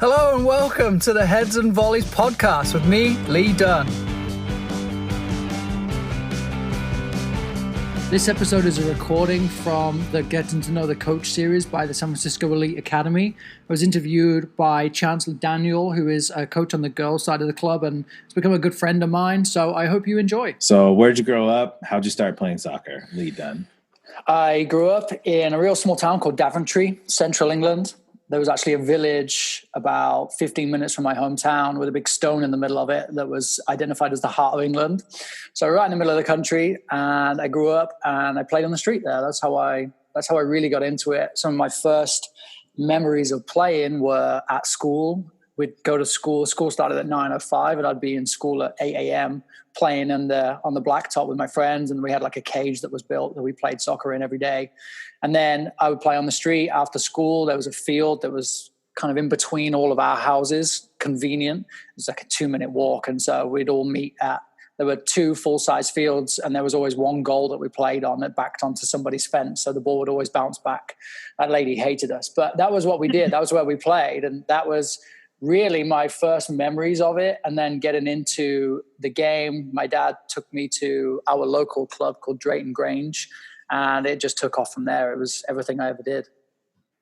Hello and welcome to the Heads and Volleys podcast with me, Lee Dunn. This episode is a recording from the Getting to Know the Coach series by the San Francisco Elite Academy. I was interviewed by Chancellor Daniel, who is a coach on the girls' side of the club and has become a good friend of mine. So I hope you enjoy. So where'd you grow up? How'd you start playing soccer, Lee Dunn? I grew up in a real small town called Daventry, central England. There was actually a village about 15 minutes from my hometown with a big stone in the middle of it that was identified as the heart of England. So right in the middle of the country, and I grew up and I played on the street there. That's how I really got into it. Some of my first memories of playing were at school. We'd go to school. School started at 9:05 and I'd be in school at 8 a.m. playing on the blacktop with my friends. And we had like a cage that was built that we played soccer in every day. And then I would play on the street after school. There was a field that was kind of in between all of our houses, convenient. It was like a 2-minute walk. And so we'd all meet there were 2 full-size fields, and there was always one goal that we played on that backed onto somebody's fence. So the ball would always bounce back. That lady hated us. But that was what we did. That was where we played. And that was really my first memories of it. And then getting into the game, my dad took me to our local club called Drayton Grange. And it just took off from there. It was everything I ever did.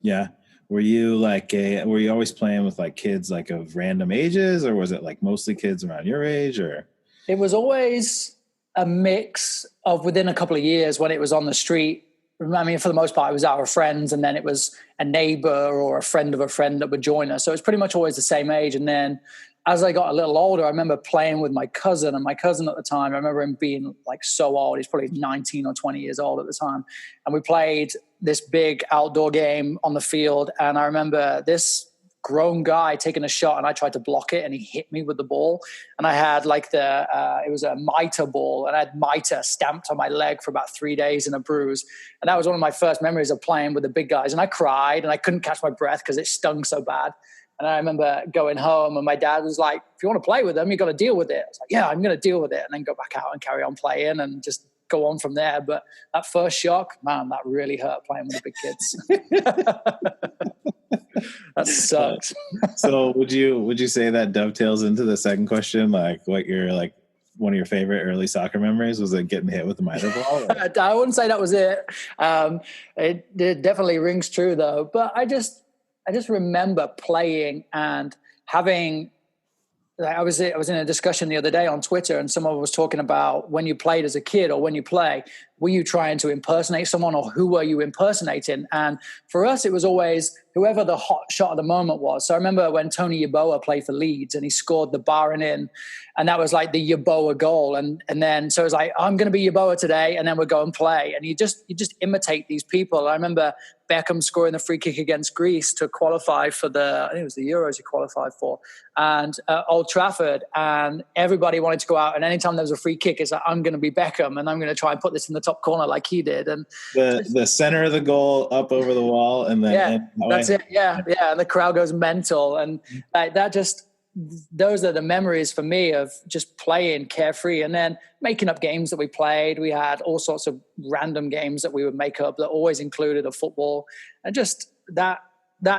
Yeah. Were you always playing with like kids like of random ages, or was it like mostly kids around your age? Or it was always a mix of within a couple of years when it was on the street. I mean, for the most part, it was our friends, and then it was a neighbor or a friend of a friend that would join us. So it's pretty much always the same age. And then as I got a little older, I remember playing with my cousin, and my cousin at the time, I remember him being like so old. He's probably 19 or 20 years old at the time. And we played this big outdoor game on the field. And I remember this grown guy taking a shot, and I tried to block it, and he hit me with the ball. And I had like it was a mitre ball, and I had mitre stamped on my leg for about 3 days in a bruise. And that was one of my first memories of playing with the big guys. And I cried, and I couldn't catch my breath because it stung so bad. And I remember going home, and my dad was like, if you want to play with them, you got to deal with it. I was like, yeah, I'm going to deal with it. And then go back out and carry on playing and just go on from there. But that first shock, man, that really hurt playing with the big kids. That sucks. So would you say that dovetails into the second question? Like what your like one of your favorite early soccer memories was, it getting hit with the mitre ball? I wouldn't say that was it. It definitely rings true though. But I just remember playing and having. I was in a discussion the other day on Twitter, and someone was talking about when you played as a kid or when you play, were you trying to impersonate someone, or who were you impersonating? And for us, it was always whoever the hot shot of the moment was. So I remember when Tony Yeboah played for Leeds and he scored the barring in, and that was like the Yeboah goal. And then, so it was like, I'm going to be Yeboah today, and then we'll go and play. And you just imitate these people. I remember Beckham scoring the free kick against Greece to qualify for I think it was the Euros he qualified for, and Old Trafford, and everybody wanted to go out. And anytime there was a free kick, it's like, I'm going to be Beckham, and I'm going to try and put this in the top corner like he did. And the center of the goal up over the wall, and then that's it. Yeah, and the crowd goes mental, and those are the memories for me of just playing carefree, and then making up games that we played. We had all sorts of random games that we would make up that always included a football, and just that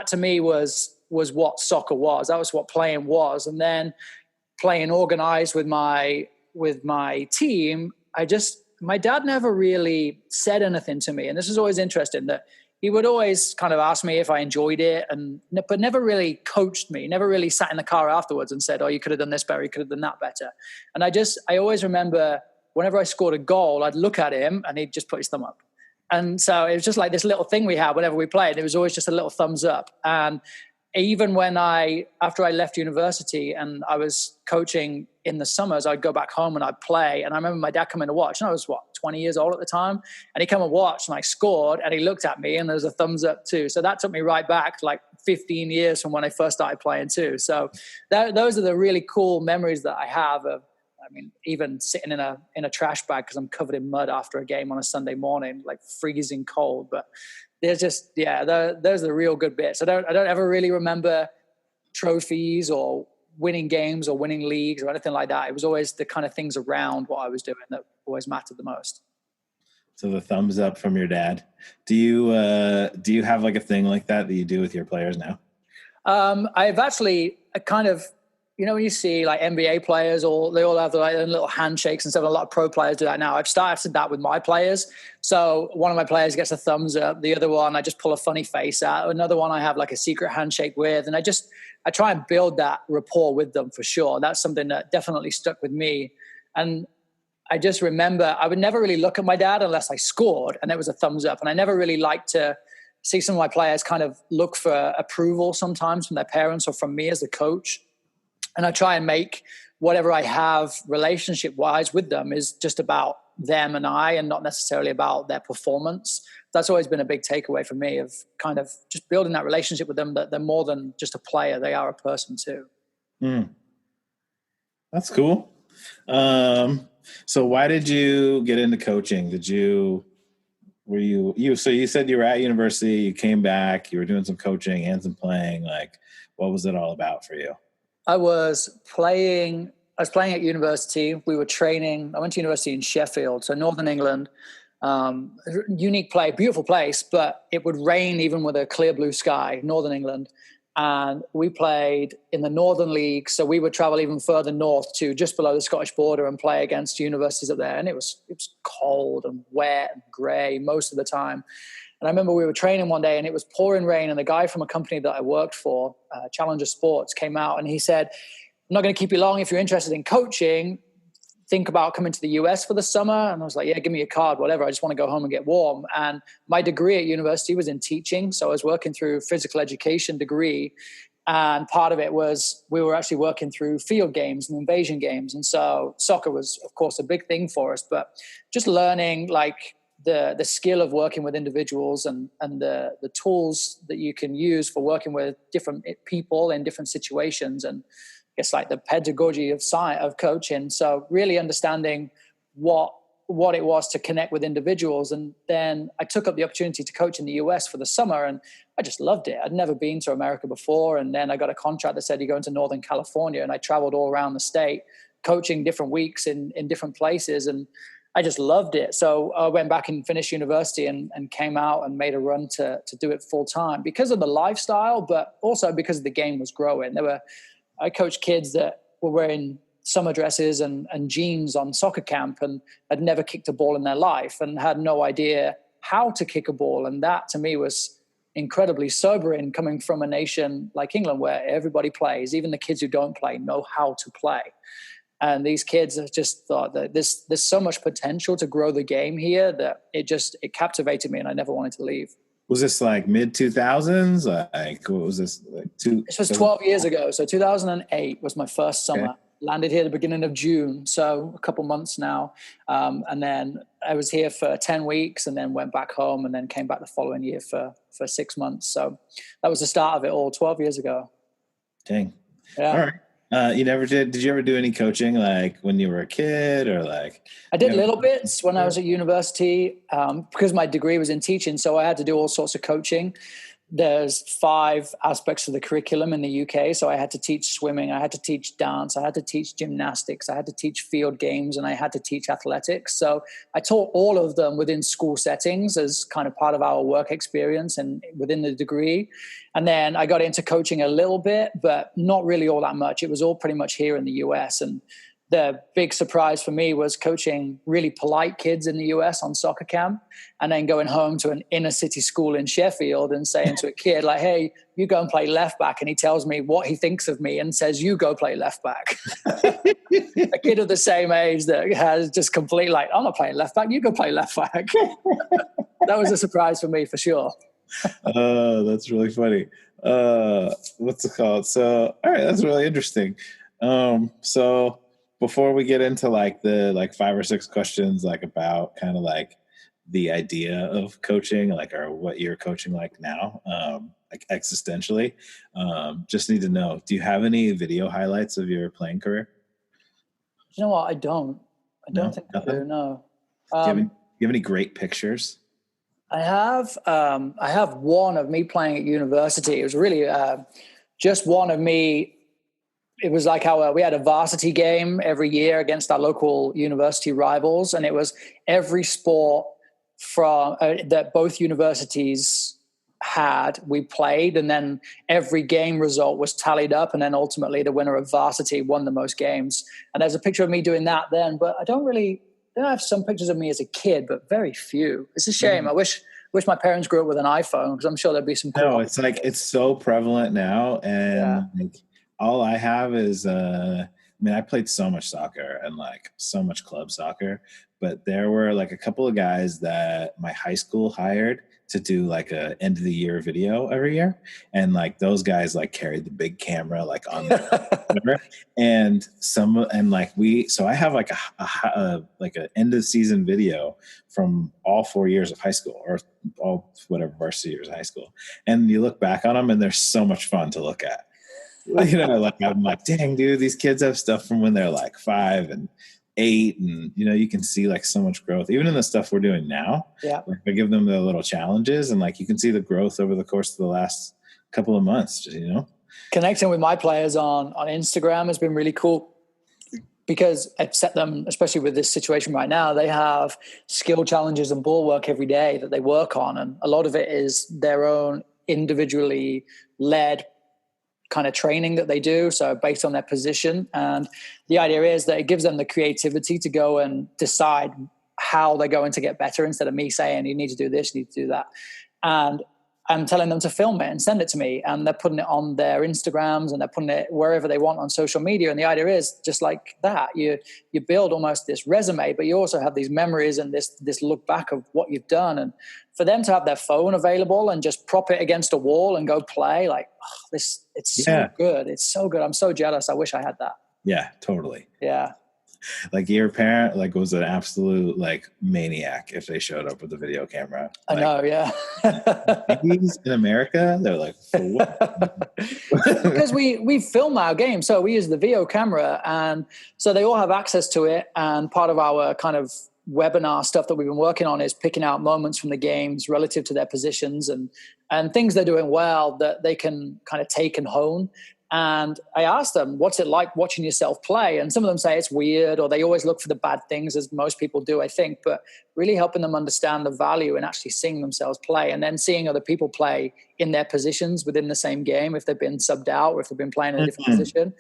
to me was what soccer was. That was what playing was. And then playing organized with my team, my dad never really said anything to me, and this is always interesting, that he would always kind of ask me if I enjoyed it, but never really coached me, never really sat in the car afterwards and said, oh, you could have done this better, you could have done that better. And I always remember whenever I scored a goal, I'd look at him and he'd just put his thumb up. And so it was just like this little thing we had whenever we played. It was always just a little thumbs up. And even after I left university and I was coaching in the summers, I'd go back home and I'd play. And I remember my dad coming to watch, and I was 20 years old at the time. And he came and watched, and I scored, and he looked at me, and there was a thumbs up too. So that took me right back like 15 years from when I first started playing too. So those are the really cool memories that I have of, I mean, even sitting in a trash bag because I'm covered in mud after a game on a Sunday morning, like freezing cold. But there's just, those are the real good bits. I don't ever really remember trophies or winning games or winning leagues or anything like that. It was always the kind of things around what I was doing that always mattered the most. So the thumbs up from your dad. Do you have like a thing like that you do with your players now? I've actually kind of, when you see like NBA players, or they all have like little handshakes and stuff. A lot of pro players do that now. I've started that with my players. So one of my players gets a thumbs up. The other one, I just pull a funny face out. Another one, I have like a secret handshake with, and I try and build that rapport with them for sure. That's something that definitely stuck with me. And I just remember I would never really look at my dad unless I scored and it was a thumbs up. And I never really liked to see some of my players kind of look for approval sometimes from their parents or from me as the coach. And I try and make whatever I have relationship-wise with them is just about them and I, and not necessarily about their performance. That's always been a big takeaway for me, of kind of just building that relationship with them, that they're more than just a player. They are a person too. That's cool. So why did you get into coaching? So you said you were at university, you came back, you were doing some coaching and some playing. Like, what was it all about for you? I was playing at university. We were training. I went to university in Sheffield, so Northern England. Unique place, beautiful place, but it would rain even with a clear blue sky, Northern England. And we played in the Northern League, so we would travel even further north to just below the Scottish border and play against universities up there. And it was cold and wet and grey most of the time. And I remember we were training one day and it was pouring rain, and the guy from a company that I worked for, Challenger Sports, came out and he said, "I'm not going to keep you long. If you're interested in coaching, think about coming to the US for the summer." And I was like, "Yeah, give me a card, whatever. I just want to go home and get warm." And my degree at university was in teaching. So I was working through physical education degree. And part of it was we were actually working through field games and invasion games. And so soccer was, of course, a big thing for us, but just learning like the skill of working with individuals and the tools that you can use for working with different people in different situations, and it's like the pedagogy of coaching. So really understanding what it was to connect with individuals. And then I took up the opportunity to coach in the US for the summer, and I just loved it. I'd never been to America before. And then I got a contract that said you go into Northern California, and I traveled all around the state coaching different weeks in different places. And I just loved it. So I went back and finished university and came out and made a run to do it full time because of the lifestyle, but also because the game was growing. I coached kids that were wearing summer dresses and jeans on soccer camp and had never kicked a ball in their life and had no idea how to kick a ball. And that to me was incredibly sobering, coming from a nation like England where everybody plays. Even the kids who don't play know how to play. And these kids have just thought that there's so much potential to grow the game here that it captivated me, and I never wanted to leave. Was this like mid 2000s? Like, what was this? This was 12 years ago. So 2008 was my first summer. Okay. Landed here at the beginning of June, so a couple months now. And then I was here for 10 weeks and then went back home and then came back the following year for 6 months. So that was the start of it all 12 years ago. Dang. Yeah. All right. Did you ever do any coaching like when you were a kid or like? I did little bits when I was at university because my degree was in teaching. So I had to do all sorts of coaching. There's 5 aspects of the curriculum in the UK. So I had to teach swimming. I had to teach dance. I had to teach gymnastics. I had to teach field games, and I had to teach athletics. So I taught all of them within school settings as kind of part of our work experience and within the degree. And then I got into coaching a little bit, but not really all that much. It was all pretty much here in the US. And the big surprise for me was coaching really polite kids in the US on soccer camp, and then going home to an inner city school in Sheffield and saying to a kid like, "Hey, you go and play left back." And he tells me what he thinks of me and says, "You go play left back." A kid of the same age that has just complete like, "I'm not playing left back. You go play left back." That was a surprise for me for sure. Oh, that's really funny. What's it called? So, all right, that's really interesting. So before we get into like the 5 or 6 questions, like about kind of like the idea of coaching, like, or what you're coaching like now, like existentially, just need to know, do you have any video highlights of your playing career? You know what? I don't think I do. No. Do you have any great pictures? I have one of me playing at university. It was really just one of me. It was like how we had a varsity game every year against our local university rivals, and it was every sport from that both universities had, we played, and then every game result was tallied up, and then ultimately the winner of varsity won the most games. And there's a picture of me doing that then, but I have some pictures of me as a kid, but very few. It's a shame. I wish my parents grew up with an iPhone, because I'm sure there'd be some cool. No, it's like it's so prevalent now, and like all I have is I mean, I played so much soccer and like so much club soccer, but there were like a couple of guys that my high school hired to do like a end of the year video every year, and like those guys like carried the big camera like on the and so I have like a like an end of season video from all 4 years of high school, or all whatever varsity years of high school, and you look back on them and they're so much fun to look at. You know, like I'm like, dang, dude, these kids have stuff from when they're like 5 and 8, and you know, you can see like so much growth even in the stuff we're doing now. Yeah, like I give them the little challenges, and like you can see the growth over the course of the last couple of months. You know, connecting with my players on Instagram has been really cool, because I've set them, especially with this situation right now, they have skill challenges and ball work every day that they work on, and a lot of it is their own individually led kind of training that they do, so based on their position. And the idea is that it gives them the creativity to go and decide how they're going to get better, instead of me saying, you need to do this, you need to do that. And I'm telling them to film it and send it to me, and they're putting it on their Instagrams, and they're putting it wherever they want on social media. And the idea is just like that, you build almost this resume, but you also have these memories and this look back of what you've done. And for them to have their phone available and just prop it against a wall and go play, like, it's so good. It's so good. I'm so jealous. I wish I had that. Yeah, totally. Yeah. Like your parent like was an absolute like maniac if they showed up with a video camera. I know, yeah. In America, they're like, for what? Because we film our game, so we use the video camera, and so they all have access to it. And part of our kind of webinar stuff that we've been working on is picking out moments from the games relative to their positions and things they're doing well that they can kind of take and hone. And I asked them, what's it like watching yourself play? And some of them say it's weird, or they always look for the bad things, as most people do, I think, but really helping them understand the value in actually seeing themselves play, and then seeing other people play in their positions within the same game, if they've been subbed out or if they've been playing in a different position.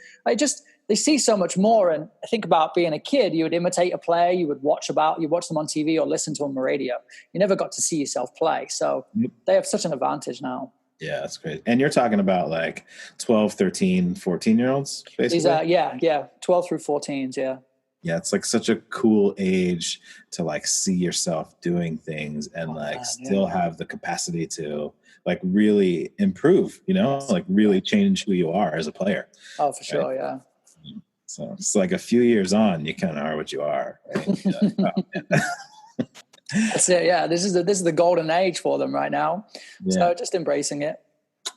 They see so much more. And I think about being a kid, you would imitate a player, you watch them on TV or listen to them on the radio. You never got to see yourself play. So they have such an advantage now. Yeah, that's great. And you're talking about like 12, 13, 14-year-olds, basically? These are, 12 through 14s, yeah. Yeah, it's like such a cool age to like see yourself doing things and still have the capacity to like really improve, you know, like really change who you are as a player. Oh, for sure, yeah. So it's like a few years on, you kind of are what you are. Right? That's it. Yeah, this is the golden age for them right now. Yeah. So just embracing it.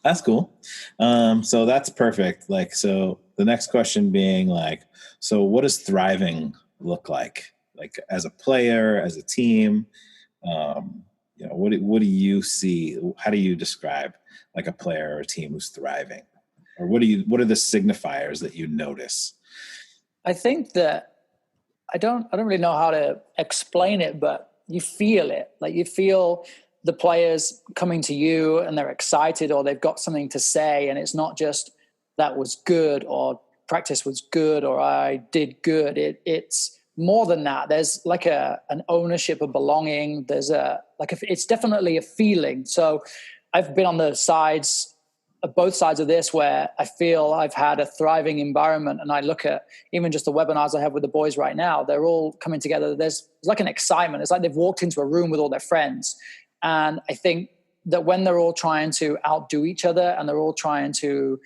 That's cool. So that's perfect. Like, so the next question being like, so what does thriving look like as a player, as a team? You know, what do you see? How do you describe like a player or a team who's thriving, or what are the signifiers that you notice? I think that I don't really know how to explain it, but you feel it. Like you feel the players coming to you and they're excited, or they've got something to say, and it's not just that was good or practice was good or I did good. It's more than that. There's like an ownership, a belonging. There's it's definitely a feeling. So I've been on the sides, both sides of this, where I feel I've had a thriving environment, and I look at even just the webinars I have with the boys right now, they're all coming together. There's like an excitement. It's like they've walked into a room with all their friends. And I think that when they're all trying to outdo each other and they're all trying to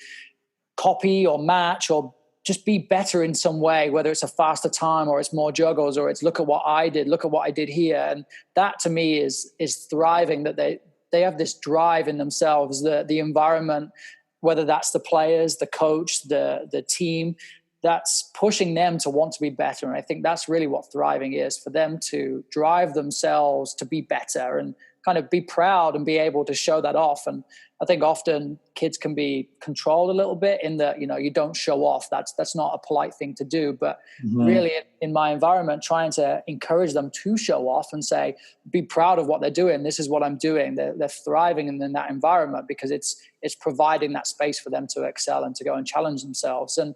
copy or match or just be better in some way, whether it's a faster time or it's more juggles or it's look at what I did here. And that to me is thriving, that they have this drive in themselves, the environment, whether that's the players, the coach, the team, that's pushing them to want to be better. And I think that's really what thriving is, for them to drive themselves to be better and kind of be proud and be able to show that off. And I think often kids can be controlled a little bit in that, you don't show off. That's not a polite thing to do. But really in my environment, trying to encourage them to show off and say, be proud of what they're doing. This is what I'm doing. They're thriving in that environment because it's providing that space for them to excel and to go and challenge themselves. And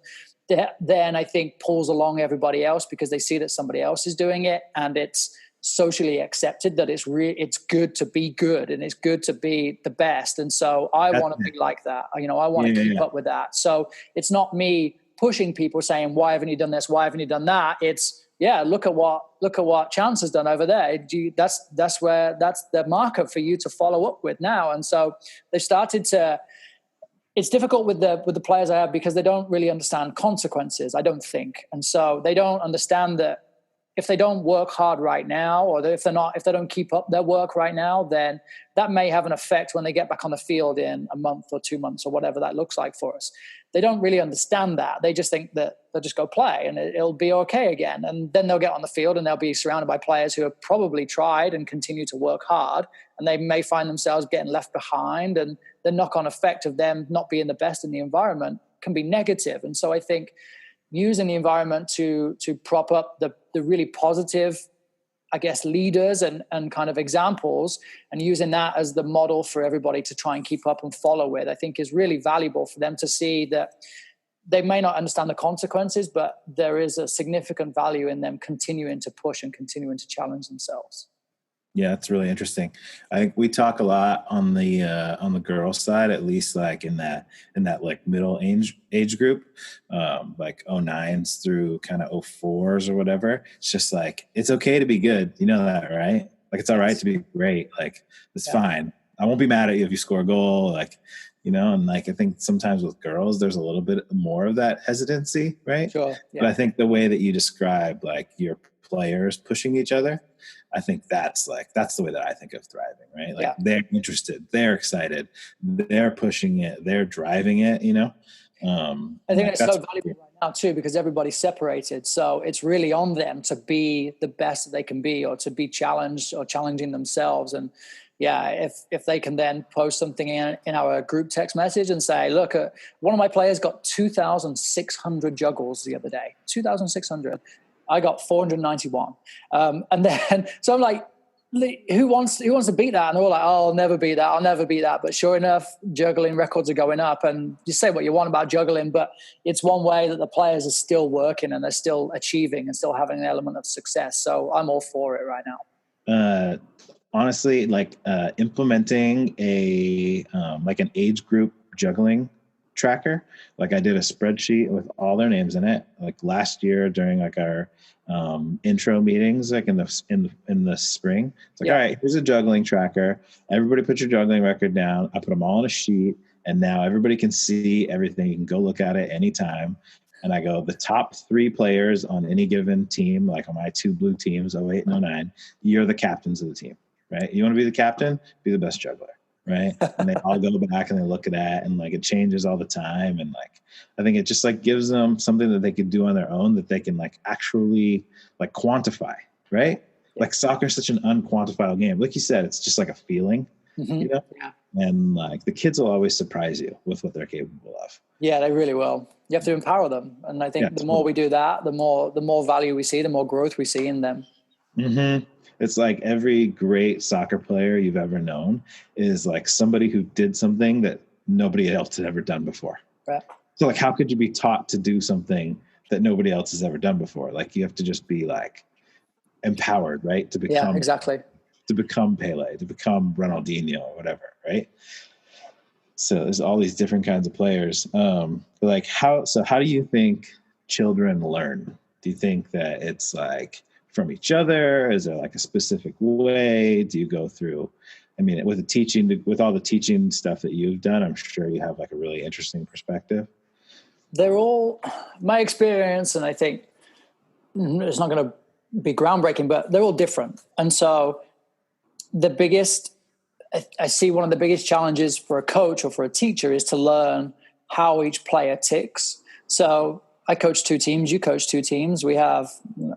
then I think pulls along everybody else because they see that somebody else is doing it, and it's socially accepted that it's good to be good and it's good to be the best. And so I want to be like that. I want to keep up with that. So it's not me pushing people saying, why haven't you done this? Why haven't you done that? It's, look at what Chance has done over there. That's the marker for you to follow up with now. And so they started to, it's difficult with the players I have because they don't really understand consequences, I don't think. And so they don't understand that if they don't work hard right now, or if they don't keep up their work right now, then that may have an effect when they get back on the field in a month or 2 months or whatever that looks like for us. They don't really understand that. They just think that they'll just go play and it'll be okay again. And then they'll get on the field and they'll be surrounded by players who have probably tried and continue to work hard. And they may find themselves getting left behind, and the knock-on effect of them not being the best in the environment can be negative. And so I think using the environment to prop up the really positive, I guess, leaders and kind of examples, and using that as the model for everybody to try and keep up and follow with, I think is really valuable for them to see that they may not understand the consequences, but there is a significant value in them continuing to push and continuing to challenge themselves. Yeah, it's really interesting. I think we talk a lot on the girls' side, at least like in that like middle age group, like 09s through kind of 04s or whatever. It's just like, it's okay to be good. You know that, right? Like, it's all right to be great. Like, it's fine. I won't be mad at you if you score a goal. Like, and like, I think sometimes with girls, there's a little bit more of that hesitancy, right? Sure. Yeah. But I think the way that you describe like your players pushing each other, I think that's the way that I think of thriving, right? Like, they're interested, they're excited, they're pushing it, they're driving it, I think it's so valuable right now too, because everybody's separated. So it's really on them to be the best that they can be, or to be challenged or challenging themselves. And if they can then post something in our group text message and say, look, one of my players got 2,600 juggles the other day, 2,600. I got 491. And then, so I'm like, who wants to beat that? And they're all like, oh, I'll never beat that. I'll never beat that. But sure enough, juggling records are going up, and you say what you want about juggling, but it's one way that the players are still working and they're still achieving and still having an element of success. So I'm all for it right now. Honestly, like implementing like an age group juggling tracker. Like, I did a spreadsheet with all their names in it, like last year during like our intro meetings, like in the spring. It's like, all right, here's a juggling tracker. Everybody put your juggling record down. I put them all on a sheet, and now everybody can see everything. You can go look at it anytime. And I go, the top 3 players on any given team, like on my 2 blue teams, 08 and 09, you're the captains of the team, right? You want to be the captain? Be the best juggler. Right. And they all go back and they look at that, and like, it changes all the time. And like, I think it just like gives them something that they could do on their own, that they can like actually like quantify, right? Like, soccer is such an unquantifiable game. Like you said, it's just like a feeling, Yeah. And like, the kids will always surprise you with what they're capable of. Yeah, they really will. You have to empower them. And I think the more we do that, the more value we see, the more growth we see in them. Mm-hmm. It's like every great soccer player you've ever known is like somebody who did something that nobody else had ever done before. Right. So like, how could you be taught to do something that nobody else has ever done before? Like, you have to just be like empowered, right? To become to become Pele, to become Ronaldinho or whatever, right? So there's all these different kinds of players. Like, how do you think children learn? Do you think that it's like from each other? Is there like a specific way? Do you go through, I mean, with all the teaching stuff that you've done, I'm sure you have like a really interesting perspective. They're all my experience, and I think it's not going to be groundbreaking, but they're all different. And so I see one of the biggest challenges for a coach or for a teacher is to learn how each player ticks. So I coach 2 teams. You coach 2 teams. We have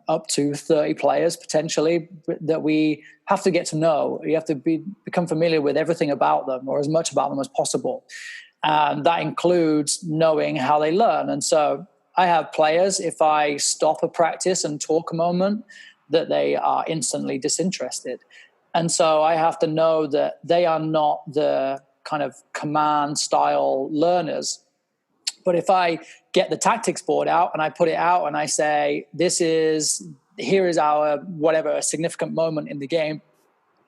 up to 30 players potentially that we have to get to know. You have to become familiar with everything about them, or as much about them as possible. And that includes knowing how they learn. And so I have players, if I stop a practice and talk a moment, that they are instantly disinterested. And so I have to know that they are not the kind of command style learners. But if I get the tactics board out and I put it out and I say, here is our whatever a significant moment in the game,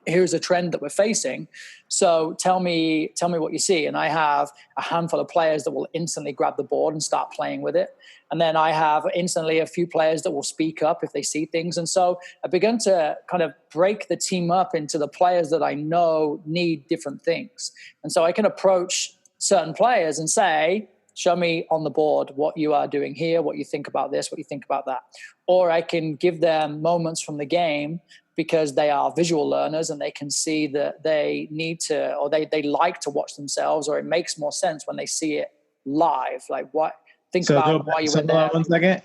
here's a trend that we're facing, so tell me what you see. And I have a handful of players that will instantly grab the board and start playing with it. And then I have instantly a few players that will speak up if they see things. And so I began to kind of break the team up into the players that I know need different things. And so I can approach certain players and say, show me on the board what you are doing here, what you think about this, what you think about that. Or I can give them moments from the game because they are visual learners and they can see that they need to, or they like to watch themselves, or it makes more sense when they see it live. Like what? Think about why you went there. 1 second.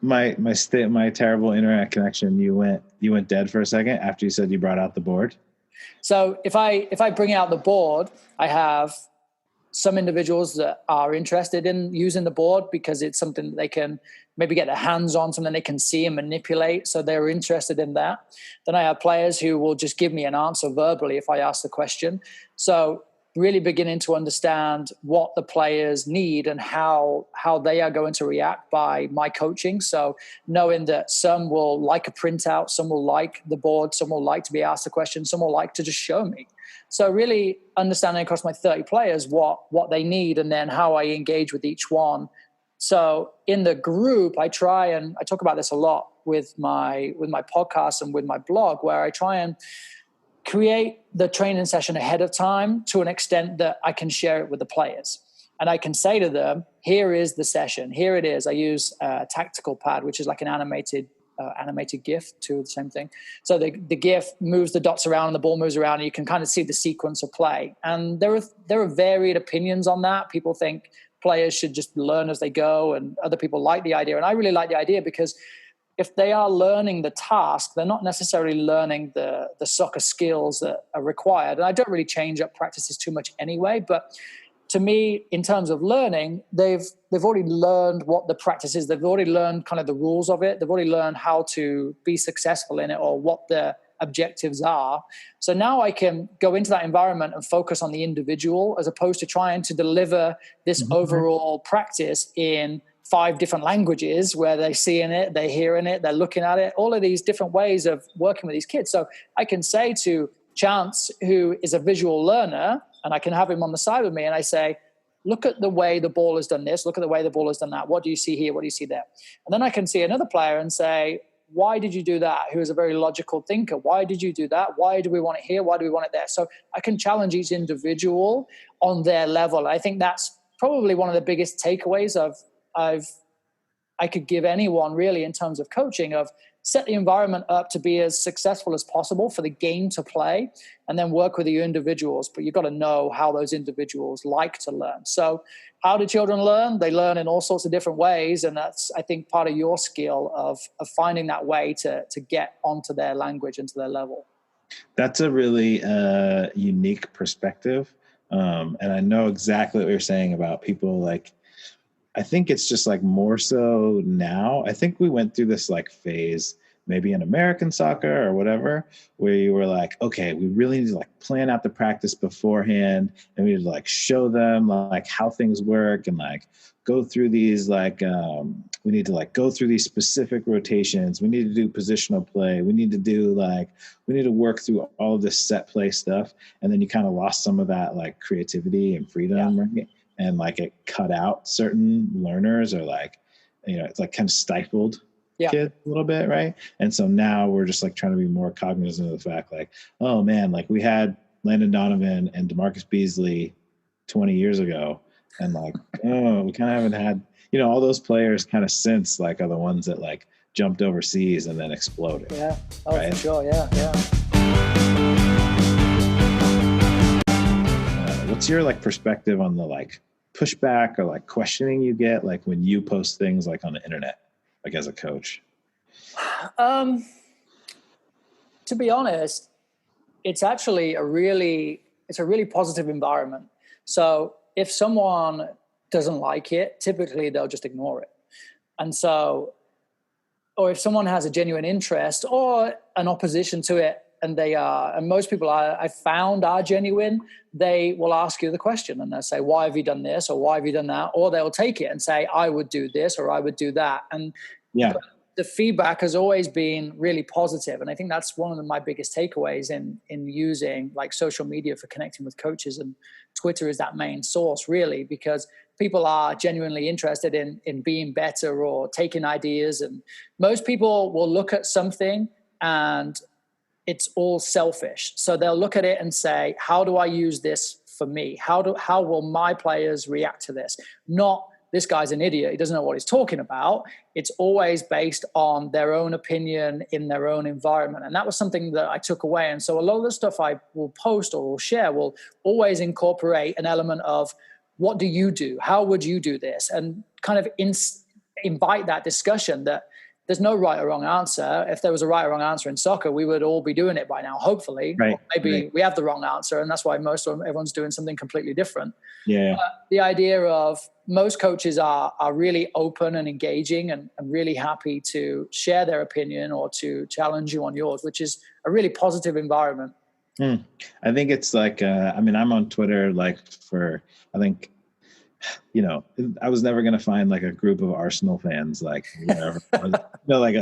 My terrible internet connection. You went dead for a second after you said you brought out the board. So if I bring out the board, I have some individuals that are interested in using the board because it's something that they can maybe get their hands on, something they can see and manipulate. So they're interested in that. Then I have players who will just give me an answer verbally if I ask the question. So really beginning to understand what the players need and how they are going to react by my coaching. So knowing that some will like a printout, some will like the board, some will like to be asked a question, some will like to just show me. So really understanding across my 30 players what they need and then how I engage with each one. So in the group, I talk about this a lot with my podcast and with my blog, where I try and create the training session ahead of time to an extent that I can share it with the players. And I can say to them, here is the session. Here it is. I use a tactical pad, which is like an animated GIF to the same thing. So the GIF moves the dots around and the ball moves around and you can kind of see the sequence of play. And there are varied opinions on that. People think players should just learn as they go, and other people like the idea. And I really like the idea because if they are learning the task, they're not necessarily learning the soccer skills that are required. And I don't really change up practices too much anyway, but to me, in terms of learning, they've already learned what the practice is. They've already learned kind of the rules of it. They've already learned how to be successful in it or what the objectives are. So now I can go into that environment and focus on the individual as opposed to trying to deliver this overall practice in 5 different languages where they're seeing it, they're hearing it, they're looking at it, all of these different ways of working with these kids. So I can say to Chance, who is a visual learner, and I can have him on the side with me, and I say, look at the way the ball has done this, look at the way the ball has done that. What do you see here? What do you see there? And then I can see another player and say, why did you do that? Who is a very logical thinker. Why did you do that? Why do we want it here? Why do we want it there? So I can challenge each individual on their level. I think that's probably one of the biggest takeaways I could give anyone really in terms of coaching, of set the environment up to be as successful as possible for the game to play, and then work with the individuals. But you've got to know how those individuals like to learn. So how do children learn? They learn in all sorts of different ways. And that's, I think, part of your skill of finding that way to get onto their language and to their level. That's a really unique perspective. And I know exactly what you're saying about people like, I think it's just like more so now. I think we went through this like phase, maybe in American soccer or whatever, where you were like, okay, we really need to like plan out the practice beforehand, and we need to like show them like how things work and like go through these like we need to like go through these specific rotations. We need to do positional play. We need to work through all of this set play stuff, and then you kind of lost some of that like creativity and freedom. Yeah. Right? And like it cut out certain learners, or like, you know, it's like kind of stifled kids a little bit, right? And so now we're just like trying to be more cognizant of the fact, like, oh man, like we had Landon Donovan and DeMarcus Beasley 20 years ago, and like, oh, we kind of haven't had, you know, all those players kind of since like are the ones that like jumped overseas and then exploded. Yeah. Oh, right? For sure. Yeah. What's your like perspective on the like pushback or like questioning you get like when you post things like on the internet, like as a coach? To be honest, it's actually a really positive environment. So if someone doesn't like it, typically they'll just ignore it. And so, or if someone has a genuine interest or an opposition to it, and and most people I found are genuine, they will ask you the question and they'll say, why have you done this? Or why have you done that? Or they'll take it and say, I would do this, or I would do that. And yeah, the feedback has always been really positive. And I think that's one of my biggest takeaways in using like social media for connecting with coaches, and Twitter is that main source really, because people are genuinely interested in being better or taking ideas. And most people will look at something and it's all selfish. So they'll look at it and say, how do I use this for me? How will my players react to this? Not, this guy's an idiot, he doesn't know what he's talking about. It's always based on their own opinion in their own environment. And that was something that I took away. And so a lot of the stuff I will post or will share will always incorporate an element of, what do you do? How would you do this? And kind of invite that discussion that there's no right or wrong answer. If there was a right or wrong answer in soccer, we would all be doing it by now, hopefully. Right, or maybe right. we have the wrong answer, and that's why everyone's doing something completely different. Yeah. The idea of most coaches are really open and engaging and really happy to share their opinion or to challenge you on yours, which is a really positive environment. I think it's like, I'm on Twitter, like I think, I was never going to find like a group of Arsenal fans, like whatever, like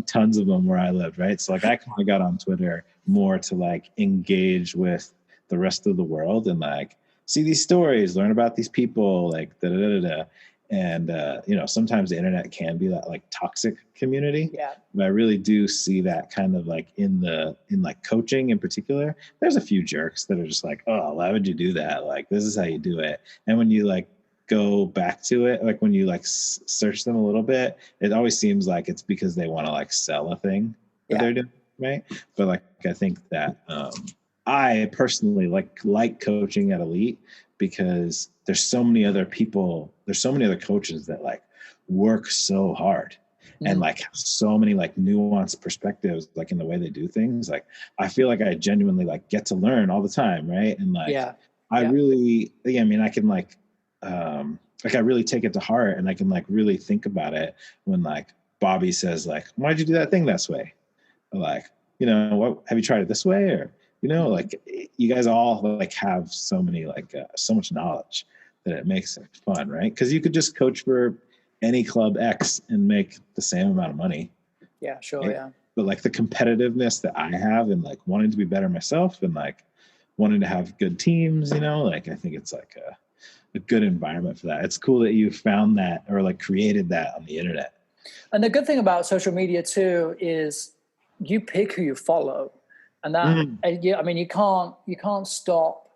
tons of them where I lived. Right. So like I kind of got on Twitter more to like engage with the rest of the world and like see these stories, learn about these people, like da da da da. And, sometimes the internet can be that like toxic community. Yeah. But I really do see that kind of like in like coaching in particular. There's a few jerks that are just like, oh, why would you do that? Like, this is how you do it. And when you like go back to it, like when you like search them a little bit, it always seems like it's because they want to like sell a thing that they're doing. Right. But like, I think that I personally like coaching at Elite because there's so many other people, there's so many other coaches that like work so hard and like have so many like nuanced perspectives, like in the way they do things. Like, I feel like I genuinely like get to learn all the time. Right. And like, I really, I can like I really take it to heart and I can like really think about it when like Bobby says like, why'd you do that thing this way? Or like, what, have you tried it this way? Or, like you guys all like have so many, like so much knowledge that it makes it fun, right? Because you could just coach for any club X and make the same amount of money. Yeah, sure. Right? Yeah. But like the competitiveness that I have and like wanting to be better myself and like wanting to have good teams, like I think it's like a good environment for that. It's cool that you found that or like created that on the internet. And the good thing about social media too is you pick who you follow. And that, you can't stop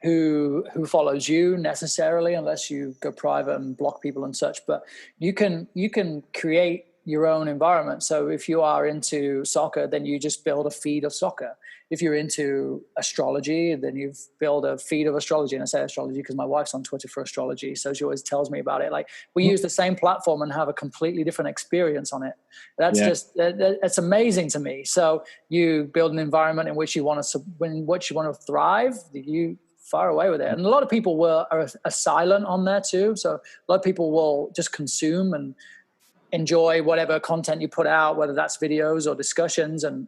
who follows you necessarily unless you go private and block people and such. But you can create your own environment. So if you are into soccer, then you just build a feed of soccer. If you're into astrology, then you build a feed of astrology. And I say astrology because my wife's on Twitter for astrology, so she always tells me about it. Like, we use the same platform and have a completely different experience on it. That's just, it's amazing to me. So you build an environment in which you want to thrive. You far away with it. And a lot of people are silent on there too. So a lot of people will just consume and enjoy whatever content you put out, whether that's videos or discussions. And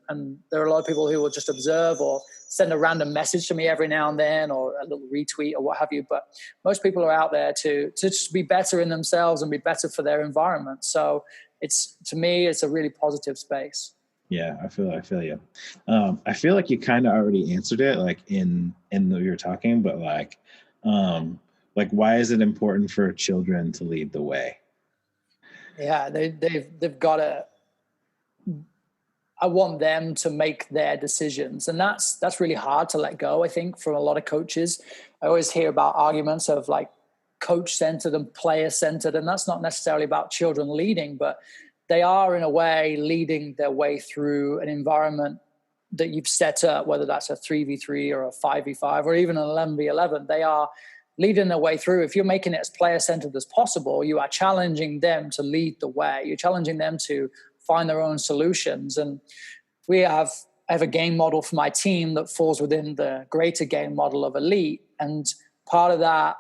there are a lot of people who will just observe or send a random message to me every now and then, or a little retweet or what have you. But most people are out there to just be better in themselves and be better for their environment. So to me, it's a really positive space. Yeah, I feel you. I feel like you kind of already answered it, like in the you're talking, but like why is it important for children to lead the way? Yeah, they've got to. I want them to make their decisions, and that's really hard to let go. I think from a lot of coaches, I always hear about arguments of like coach-centered and player-centered, and that's not necessarily about children leading, but they are in a way leading their way through an environment that you've set up, whether that's a 3v3 or a 5v5 or even an 11v11. leading their way through, if you're making it as player-centered as possible, you are challenging them to lead the way. You're challenging them to find their own solutions. And I have a game model for my team that falls within the greater game model of Elite. And part of that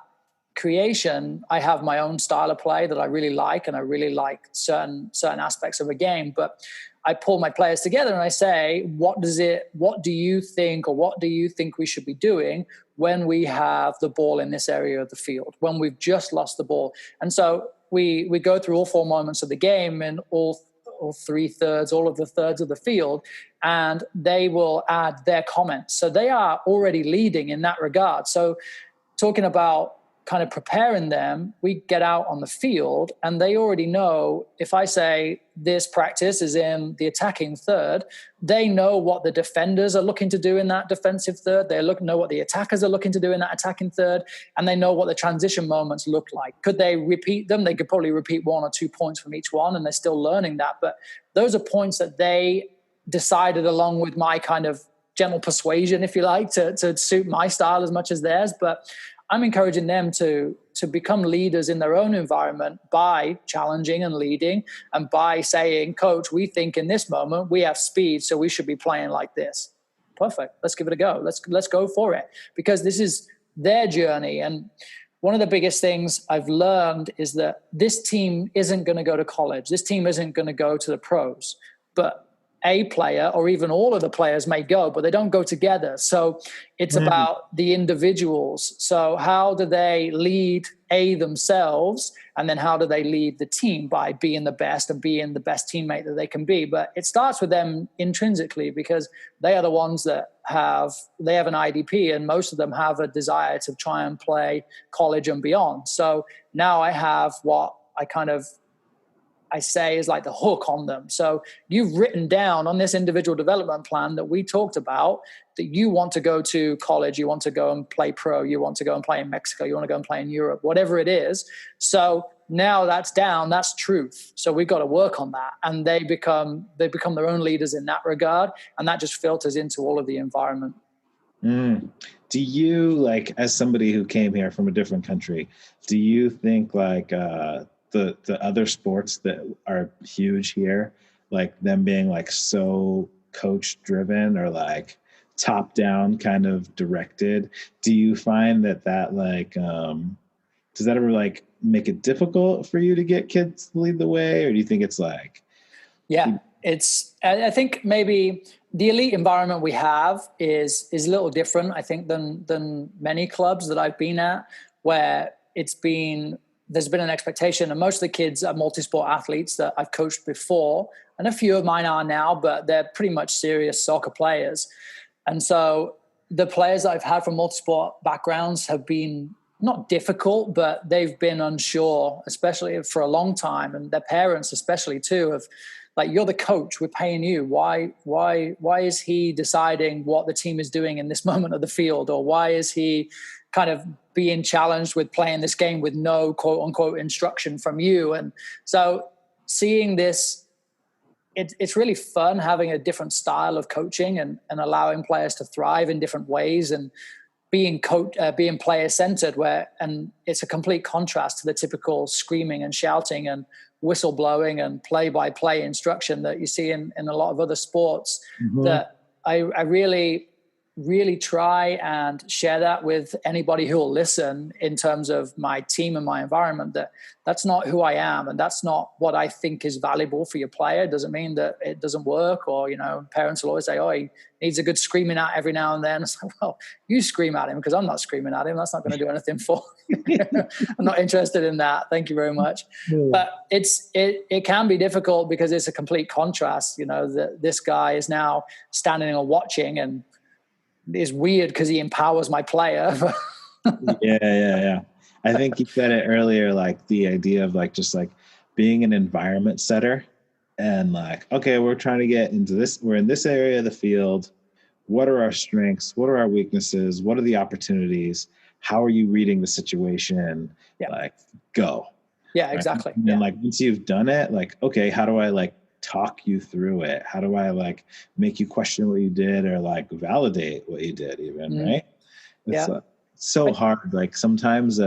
creation, I have my own style of play that I really like, and I really like certain aspects of a game. But I pull my players together and I say, what do you think, or what do you think we should be doing when we have the ball in this area of the field, when we've just lost the ball? And so we go through all 4 moments of the game and all 3/3, all of the thirds of the field, and they will add their comments. So they are already leading in that regard. So talking about kind of preparing them, we get out on the field and they already know, if I say this practice is in the attacking third, they know what the defenders are looking to do in that defensive third. They know what the attackers are looking to do in that attacking third, and they know what the transition moments look like. Could they repeat them? They could probably repeat 1 or 2 points from each one, and they're still learning that. But those are points that they decided, along with my kind of gentle persuasion, if you like, to suit my style as much as theirs. But I'm encouraging them to become leaders in their own environment by challenging and leading, and by saying, coach, we think in this moment we have speed, so we should be playing like this. Perfect. Let's give it a go. Let's go for it, because this is their journey. And one of the biggest things I've learned is that this team isn't going to go to college. This team isn't going to go to the pros, but a player, or even all of the players, may go, but they don't go together. So it's about the individuals. So how do they lead themselves, and then how do they lead the team? By being the best and being the best teammate that they can be. But it starts with them intrinsically, because they are the ones that have an IDP, and most of them have a desire to try and play college and beyond. So now I have what I say is like the hook on them. So you've written down on this individual development plan that we talked about that you want to go to college, you want to go and play pro, you want to go and play in Mexico, you want to go and play in Europe, whatever it is. So now that's down, that's truth. So we've got to work on that. And they become their own leaders in that regard. And that just filters into all of the environment. Do you, like, as somebody who came here from a different country, do you think like, the other sports that are huge here, like them being like so coach driven or like top down kind of directed, do you find that like does that ever like make it difficult for you to get kids to lead the way, or do you think it's like I think maybe the elite environment we have is a little different, I think, than many clubs that I've been at, where there's been an expectation, and most of the kids are multi-sport athletes that I've coached before, and a few of mine are now, but they're pretty much serious soccer players. And so the players that I've had from multi-sport backgrounds have been not difficult, but they've been unsure, especially for a long time, and their parents especially too, of like, you're the coach, we're paying you. Why is he deciding what the team is doing in this moment of the field? Or why is he kind of being challenged with playing this game with no quote unquote instruction from you? And so seeing this, it's really fun having a different style of coaching and allowing players to thrive in different ways, and being player centered, and it's a complete contrast to the typical screaming and shouting and whistle blowing and play by play instruction that you see in a lot of other sports. That I really try and share that with anybody who will listen, in terms of my team and my environment, that's not who I am, and that's not what I think is valuable for your player. It doesn't mean that it doesn't work, or, parents will always say, oh, he needs a good screaming at every now and then. It's like, well, you scream at him, because I'm not screaming at him. That's not going to do anything for me. I'm not interested in that. Thank you very much. But it can be difficult, because it's a complete contrast. That this guy is now standing and watching, and is weird because he empowers my player. Yeah. I think you said it earlier, like the idea of like just like being an environment setter, and like, okay, we're trying to get into this, we're in this area of the field. What are our strengths? What are our weaknesses? What are the opportunities? How are you reading the situation? Yeah. Like, go. Yeah, exactly. Right? And like, once you've done it, like, okay, how do I like talk you through it? How do I like make you question what you did, or like validate what you did even, right? so hard. Like sometimes,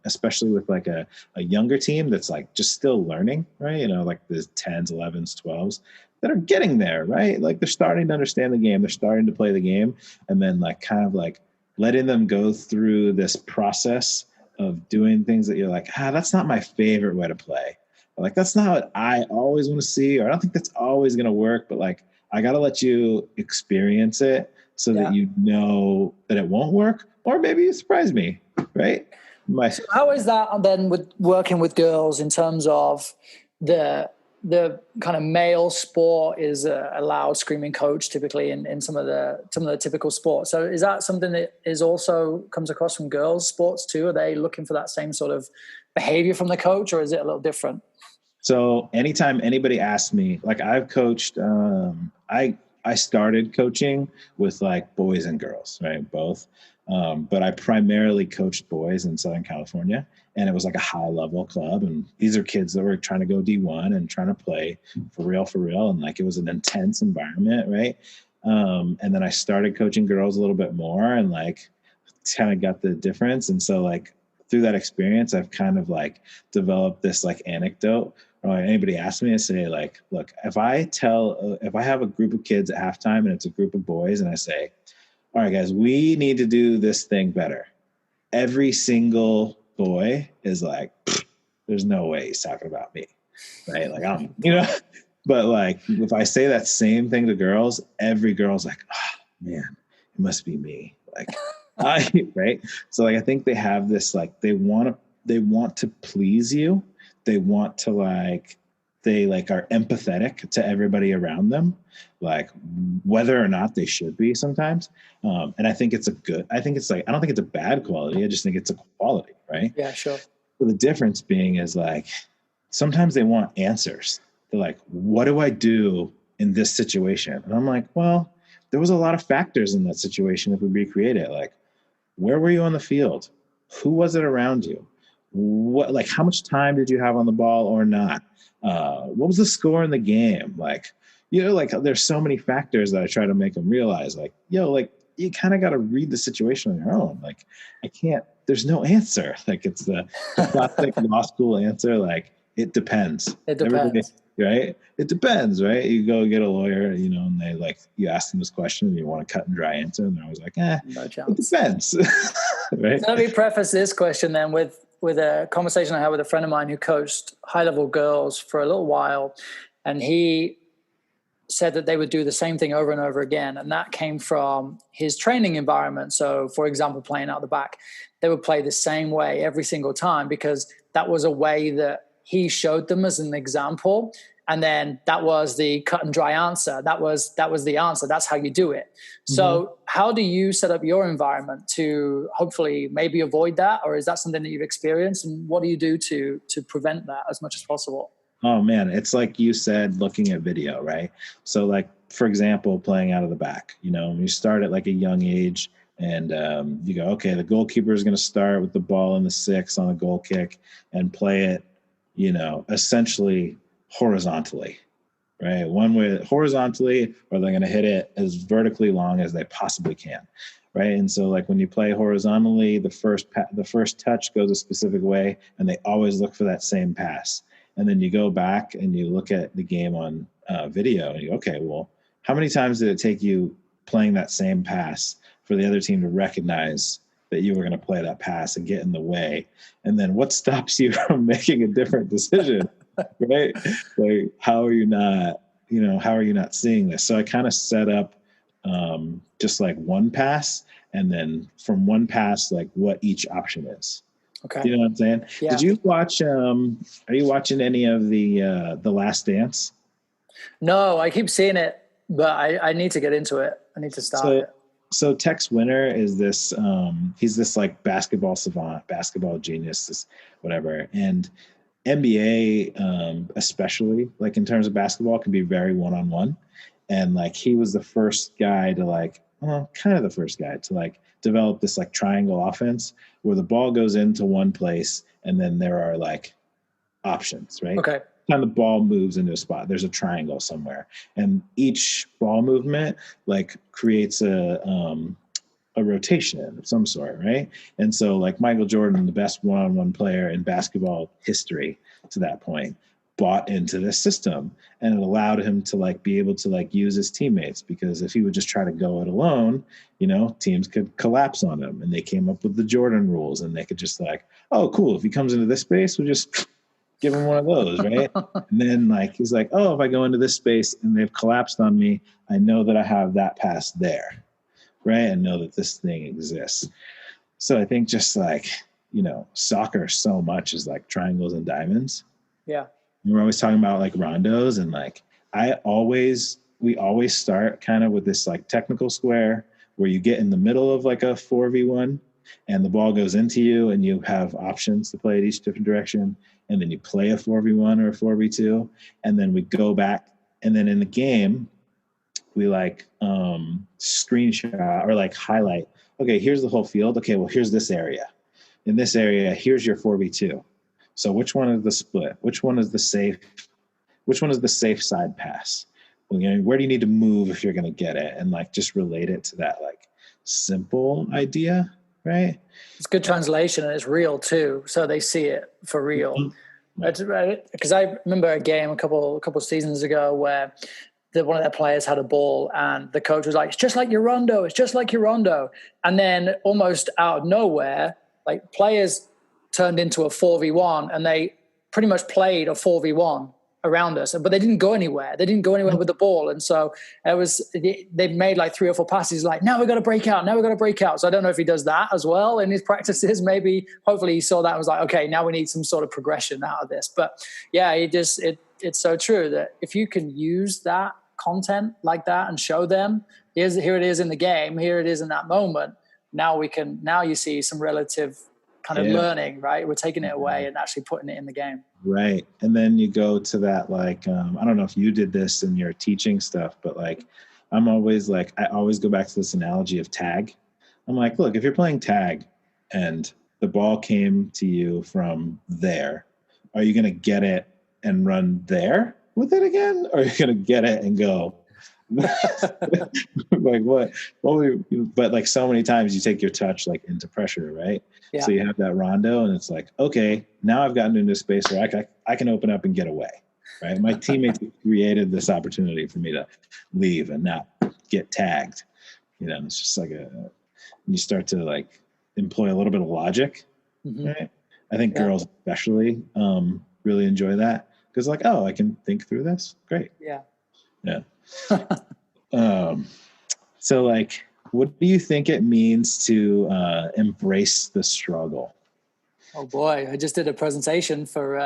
especially with like a younger team that's like just still learning, right? You know, like the 10s, 11s, 12s that are getting there, right? Like they're starting to understand the game. They're starting to play the game. And then like kind of like letting them go through this process of doing things that you're like, that's not my favorite way to play. Or like, that's not what I always want to see. Or I don't think that's always going to work, but like, I got to let you experience it so that you know that it won't work, or maybe you surprise me, right? So how is that then with working with girls in terms of the kind of male sport is a loud screaming coach typically in some of the typical sports. So is that something that is also comes across from girls sports too? Are they looking for that same sort of behavior from the coach, or is it a little different? So anytime anybody asks me, like I've coached, I started coaching with like boys and girls, right? Both. But I primarily coached boys in Southern California, and it was like a high level club. And these are kids that were trying to go D1 and trying to play for real. And like, it was an intense environment. Right. And then I started coaching girls a little bit more and like kind of got the difference. And so like through that experience, I've kind of like developed this like anecdote. Or anybody asks me, I say like, look, if I have a group of kids at halftime and it's a group of boys and I say, all right, guys, we need to do this thing better. Every single boy is like, there's no way he's talking about me, right? Like, but like, if I say that same thing to girls, every girl's like, oh man, it must be me. Like, right? So like, I think they have this, like, they want to please you. They want to like, they like are empathetic to everybody around them, like whether or not they should be sometimes. And I think it's I don't think it's a bad quality. I just think it's a quality, right? Yeah, sure. So the difference being is like, sometimes they want answers. They're like, what do I do in this situation? And I'm like, well, there was a lot of factors in that situation. If we recreate it, like, where were you on the field? Who was it around you? What, like, how much time did you have on the ball or not? What was the score in the game? Like, like there's so many factors that I try to make them realize, like, like you kind of got to read the situation on your own. Like, there's no answer. Like, it's the classic law school answer. Like, it depends. It depends. Right? It depends, right? You go get a lawyer, and they like, you ask them this question and you want a cut and dry answer. And they're always like, no chance. It depends. Right? So let me preface this question then with a conversation I had with a friend of mine who coached high-level girls for a little while, and he said that they would do the same thing over and over again, and that came from his training environment. So, for example, playing out the back, they would play the same way every single time because that was a way that he showed them as an example, and then that was the cut and dry answer. That was the answer. That's how you do it. Mm-hmm. So how do you set up your environment to hopefully maybe avoid that? Or is that something that you've experienced? And what do you do to prevent that as much as possible? Oh man, it's like you said, looking at video, right? So like, for example, playing out of the back, you start at like a young age and you go, okay, the goalkeeper is going to start with the ball in the 6 on a goal kick and play it, essentially horizontally, right? One way horizontally, or they're going to hit it as vertically long as they possibly can, right? And so like when you play horizontally, the first touch goes a specific way and they always look for that same pass. And then you go back and you look at the game on video and you go, okay, well, how many times did it take you playing that same pass for the other team to recognize that you were going to play that pass and get in the way? And then what stops you from making a different decision? Right? Like, how are you not seeing this? So I kind of set up just like one pass, and then from one pass, like what each option is. Okay. You know what I'm saying? Yeah. Did you watch, are you watching any of the Last Dance? No, I keep seeing it, but I need to get into it. I need to start it. So Tex Winter is this, he's this like basketball savant, basketball genius, this whatever. And NBA, especially like in terms of basketball, can be very one-on-one. And like, he was the first guy to like, kind of the first guy to like develop this like triangle offense where the ball goes into one place and then there are like options, right? Okay. Time the ball moves into a spot, there's a triangle somewhere, and each ball movement like creates a a rotation of some sort, right? And so like Michael Jordan, the best one-on-one player in basketball history to that point, bought into this system, and it allowed him to like be able to like use his teammates, because if he would just try to go it alone, teams could collapse on him. And they came up with the Jordan rules, and they could just like, oh cool, if he comes into this space, we'll just give him one of those, right? And then like he's like, oh, if I go into this space and they've collapsed on me, I know that I have that pass there, right? And know that this thing exists. So I think just like, soccer so much is like triangles and diamonds. Yeah. We're always talking about like rondos, and like we always start kind of with this like technical square where you get in the middle of like a 4v1 and the ball goes into you and you have options to play at each different direction. And then you play a 4v1 or a 4v2, and then we go back, and then in the game we like screenshot or like highlight, okay, here's the whole field. Okay, well, here's this area. In this area, here's your 4v2. So which one is the split? Which one is the safe? Which one is the safe side pass? Where do you need to move if you're going to get it? And like just relate it to that like simple idea, right? It's good translation, and it's real too. So they see it for real. Because I remember a game a couple seasons ago where one of their players had a ball, and the coach was like, "It's just like your rondo. It's just like your rondo." And then almost out of nowhere, like players turned into a 4v1, and they pretty much played a 4v1 around us, but they didn't go anywhere. They didn't go anywhere with the ball. And so they made like 3 or 4 passes like, now we've got to break out. Now we've got to break out. So I don't know if he does that as well in his practices. Maybe, hopefully he saw that and was like, okay, now we need some sort of progression out of this. But yeah, it's so true that if you can use that content like that and show them, here it is in the game, here it is in that moment. Now you see some relative kind of learning, right? We're taking it away and actually putting it in the game. Right. And then you go to that, like, I don't know if you did this in your teaching stuff, but like, I always go back to this analogy of tag. I'm like, look, if you're playing tag and the ball came to you from there, are you going to get it and run there with it again? Or are you going to get it and go? Like what? But like so many times you take your touch like into pressure, right? Yeah. So you have that rondo, and it's like, okay, now I've gotten into a space where I can open up and get away, right? My teammates created this opportunity for me to leave and not get tagged. It's just like you start to like employ a little bit of logic, right? I think girls especially really enjoy that, because like, oh, I can think through this. Great. Yeah. So like, what do you think it means to embrace the struggle? Oh boy, I just did a presentation for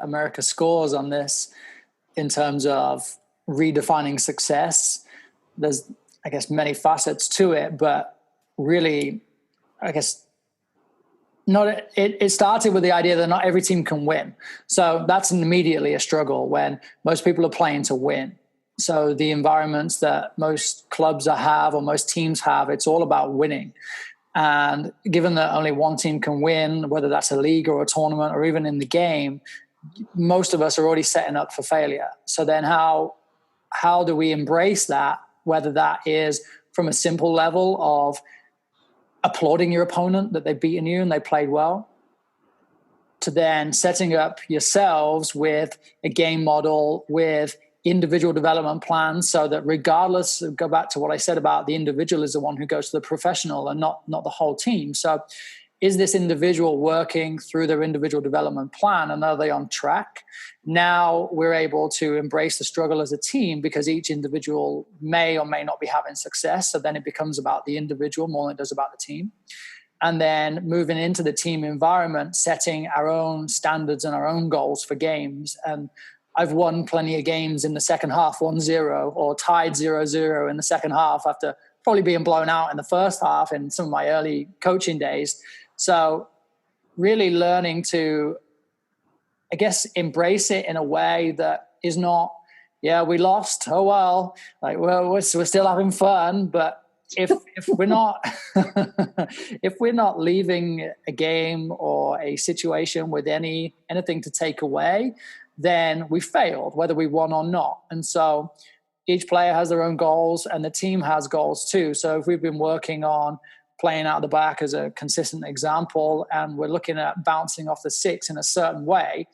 America Scores on this in terms of redefining success. There's, I guess, many facets to it, but really, I guess, it started with the idea that not every team can win. So that's immediately a struggle when most people are playing to win. So the environments that most clubs have or most teams have, it's all about winning. And given that only one team can win, whether that's a league or a tournament or even in the game, most of us are already setting up for failure. So then how do we embrace that, whether that is from a simple level of applauding your opponent that they've beaten you and they played well, to then setting up yourselves with a game model, with individual development plans, so that regardless, go back to what I said about the individual is the one who goes to the professional and not the whole team. So is this individual working through their individual development plan, and are they on track? Now we're able to embrace the struggle as a team, because each individual may or may not be having success. So then it becomes about the individual more than it does about the team. And then moving into the team environment, setting our own standards and our own goals for games. And I've won plenty of games in the second half 1-0 or tied 0-0 in the second half after probably being blown out in the first half in some of my early coaching days. So really learning to, I guess, embrace it in a way that is not, yeah, we lost. Oh, well, like, well, we're still having fun. But if we're not, if we're not leaving a game or a situation with anything to take away, then we failed, whether we won or not. And so each player has their own goals, and the team has goals too. So if we've been working on playing out the back as a consistent example, and we're looking at bouncing off the 6 in a certain way.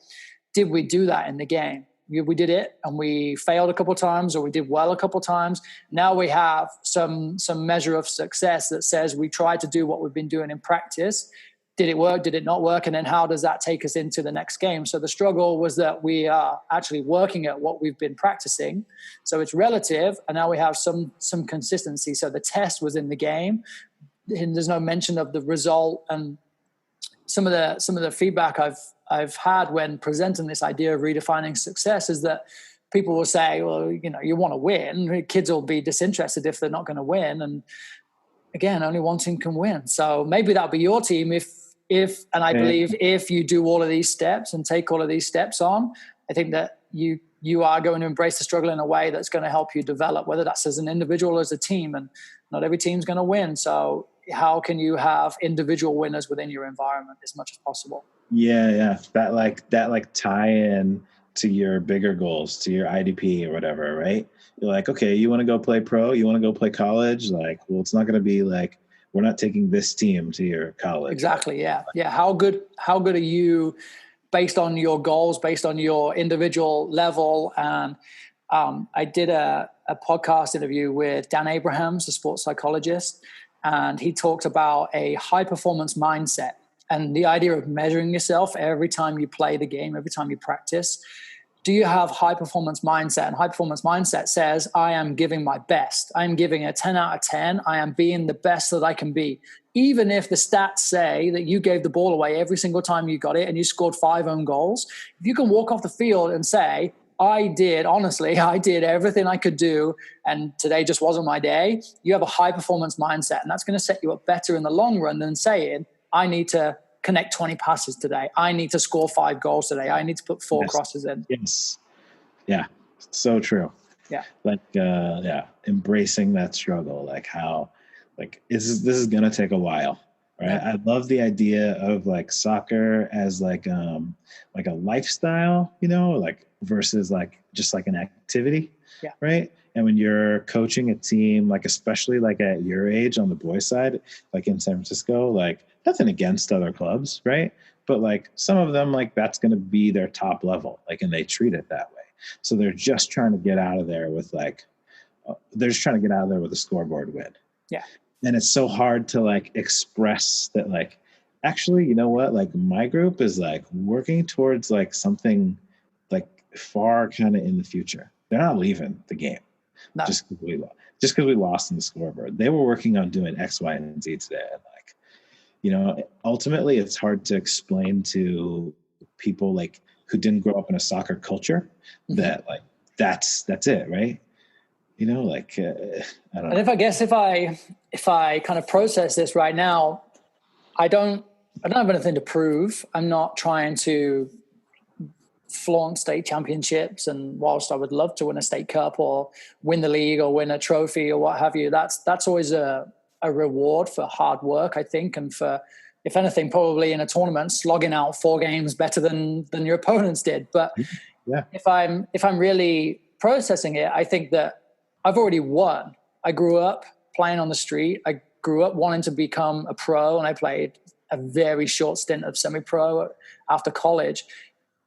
Did we do that in the game? We did it and we failed a couple of times, or we did well a couple of times. Now we have some measure of success that says we tried to do what we've been doing in practice. Did it work? Did it not work? And then how does that take us into the next game? So the struggle was that we are actually working at what we've been practicing. So it's relative, and now we have some consistency. So the test was in the game, and there's no mention of the result. And some of the feedback I've had when presenting this idea of redefining success is that people will say, well, you want to win. Kids will be disinterested if they're not going to win. And again, only one team can win. So maybe that'll be your team and I believe if you do all of these steps and take all of these steps on, I think that you are going to embrace the struggle in a way that's going to help you develop, whether that's as an individual or as a team. And not every team's going to win. So how can you have individual winners within your environment as much as possible? Yeah. That tie in to your bigger goals, to your IDP or whatever, right? You're like, okay, you want to go play pro? You want to go play college? Like, well, it's not going to be like, we're not taking this team to your college. Exactly. Yeah. How good are you based on your goals, based on your individual level? And I did a podcast interview with Dan Abrahams, a sports psychologist, and he talked about a high performance mindset and the idea of measuring yourself every time you play the game, every time you practice. Do you have high performance mindset? And high performance mindset says, I am giving my best. I'm giving a 10 out of 10. I am being the best that I can be. Even if the stats say that you gave the ball away every single time you got it and you scored 5 own goals, if you can walk off the field and say, I did everything I could do, and today just wasn't my day, you have a high performance mindset. And that's going to set you up better in the long run than saying, I need to connect 20 passes today. I need to score 5 goals today. I need to put 4 crosses in. Yes. Yeah. So true. Yeah. Embracing that struggle, this is going to take a while, right? Yeah. I love the idea of soccer as a lifestyle, versus just an activity. Yeah. Right. And when you're coaching a team, especially at your age on the boys' side, in San Francisco, nothing against other clubs, right? But some of them, that's going to be their top level, and they treat it that way. So they're just trying to get out of there with a scoreboard win. Yeah. And it's so hard to express that, actually, you know what? My group is working towards something far kind of in the future. They're not leaving the game. No. Just because we lost in the scoreboard. They were working on doing X, Y, and Z today. And ultimately it's hard to explain to people who didn't grow up in a soccer culture that that's it, right? I don't know. And if I kind of process this right now, I don't have anything to prove. I'm not trying to flaunt state championships, and whilst I would love to win a state cup or win the league or win a trophy or what have you, that's always a reward for hard work, I think, and for, if anything, probably in a tournament slogging out 4 games better than your opponents did. But yeah. if I'm really processing it, I think that I've already won. I grew up playing on the street. I grew up wanting to become a pro, and I played a very short stint of semi-pro after college.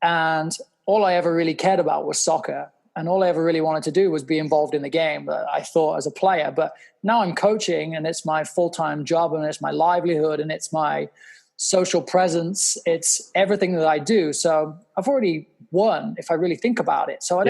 And all I ever really cared about was soccer. And all I ever really wanted to do was be involved in the game, I thought, as a player. But now I'm coaching, and it's my full-time job, and it's my livelihood, and it's my social presence. It's everything that I do. So I've already won if I really think about it. So I